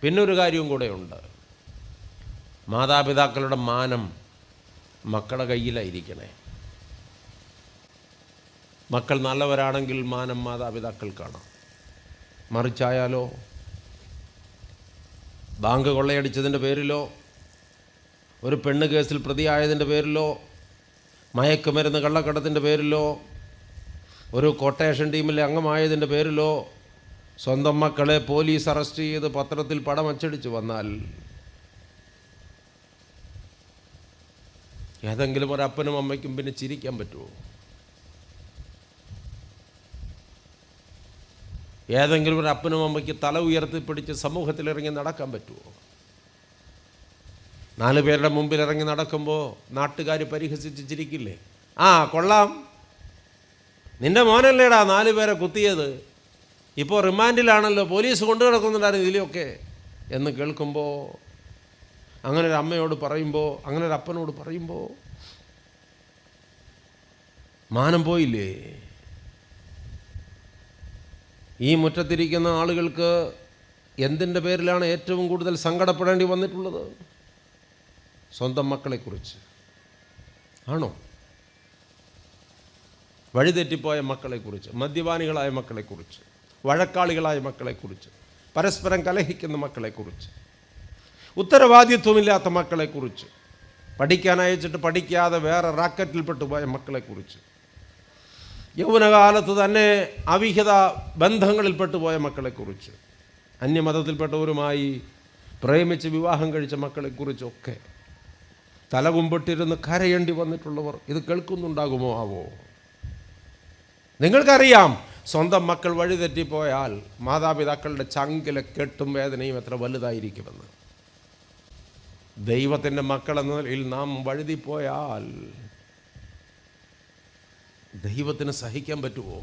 പിന്നൊരു കാര്യവും കൂടെയുണ്ട്. മാതാപിതാക്കളുടെ മാനം മക്കളുടെ കയ്യിലായിരിക്കണേ. മക്കൾ നല്ലവരാണെങ്കിൽ മാനം മാതാപിതാക്കൾക്കാണ്. മറിച്ചായാലോ, ബാങ്ക് കൊള്ളയടിച്ചതിൻ്റെ പേരിലോ, ഒരു പെണ്ണ് കേസിൽ പ്രതിയായതിൻ്റെ പേരിലോ, മയക്കുമരുന്ന് കള്ളക്കടത്തിൻ്റെ പേരിലോ, ഒരു കൊട്ടേഷൻ ടീമിലെ അംഗമായതിൻ്റെ പേരിലോ സ്വന്തം മക്കളെ പോലീസ് അറസ്റ്റ് ചെയ്ത് പത്രത്തിൽ പടം അച്ചടിച്ച് വന്നാൽ ഏതെങ്കിലും ഒരപ്പനും അമ്മയ്ക്കും പിന്നെ ചിരിക്കാൻ പറ്റുമോ? ഏതെങ്കിലും ഒരു അപ്പനും അമ്മയ്ക്ക് തല ഉയർത്തിപ്പിടിച്ച് സമൂഹത്തിലിറങ്ങി നടക്കാൻ പറ്റുമോ? 4 പേരുടെ മുമ്പിൽ ഇറങ്ങി നടക്കുമ്പോൾ നാട്ടുകാർ പരിഹസിച്ച് ചിരിക്കില്ലേ? ആ കൊള്ളാം, നിൻ്റെ മോനല്ലേടാ 4 പേരെ കുത്തിയത്, ഇപ്പോൾ റിമാൻഡിലാണല്ലോ, പോലീസ് കൊണ്ടു കിടക്കുന്നുണ്ടായിരുന്നു ഇതിലൊക്കെ എന്ന് കേൾക്കുമ്പോൾ, അങ്ങനെ ഒരു അമ്മയോട് പറയുമ്പോൾ, അങ്ങനെ ഒരു അപ്പനോട് പറയുമ്പോൾ മാനം പോയില്ലേ? ഈ മുറ്റത്തിരിക്കുന്ന ആളുകൾക്ക് എന്തിൻ്റെ പേരിലാണ് ഏറ്റവും കൂടുതൽ സങ്കടപ്പെടേണ്ടി വന്നിട്ടുള്ളത്? സ്വന്തം മക്കളെക്കുറിച്ച് ആണോ? വഴിതെറ്റിപ്പോയ മക്കളെക്കുറിച്ച്, മദ്യപാനികളായ മക്കളെക്കുറിച്ച്, വഴക്കാളികളായ മക്കളെക്കുറിച്ച്, പരസ്പരം കലഹിക്കുന്ന മക്കളെക്കുറിച്ച്, ഉത്തരവാദിത്വമില്ലാത്ത മക്കളെക്കുറിച്ച്, പഠിക്കാൻ അയച്ചിട്ട് പഠിക്കാതെ വേറെ റാക്കറ്റിൽപ്പെട്ടു പോയ മക്കളെക്കുറിച്ച്, യൗവനകാലത്ത് തന്നെ അവിഹിത ബന്ധങ്ങളിൽപ്പെട്ടു പോയ മക്കളെക്കുറിച്ച്, അന്യമതത്തിൽപ്പെട്ടവരുമായി പ്രേമിച്ച് വിവാഹം കഴിച്ച മക്കളെക്കുറിച്ചൊക്കെ തലകുമ്പിട്ടിരുന്ന് കരയേണ്ടി വന്നിട്ടുള്ളവർ ഇത് കേൾക്കുന്നുണ്ടാകുമോ ആവോ? നിങ്ങൾക്കറിയാം, സ്വന്തം മക്കൾ വഴിതെറ്റിപ്പോയാൽ മാതാപിതാക്കളുടെ ചങ്കിലെ കെട്ടും വേദനയും എത്ര വലുതായിരിക്കുമെന്ന്. ദൈവത്തിൻ്റെ മക്കളെന്ന നിലയിൽ നാം വഴുതിപ്പോയാൽ ദൈവത്തിന് സഹിക്കാൻ പറ്റുമോ?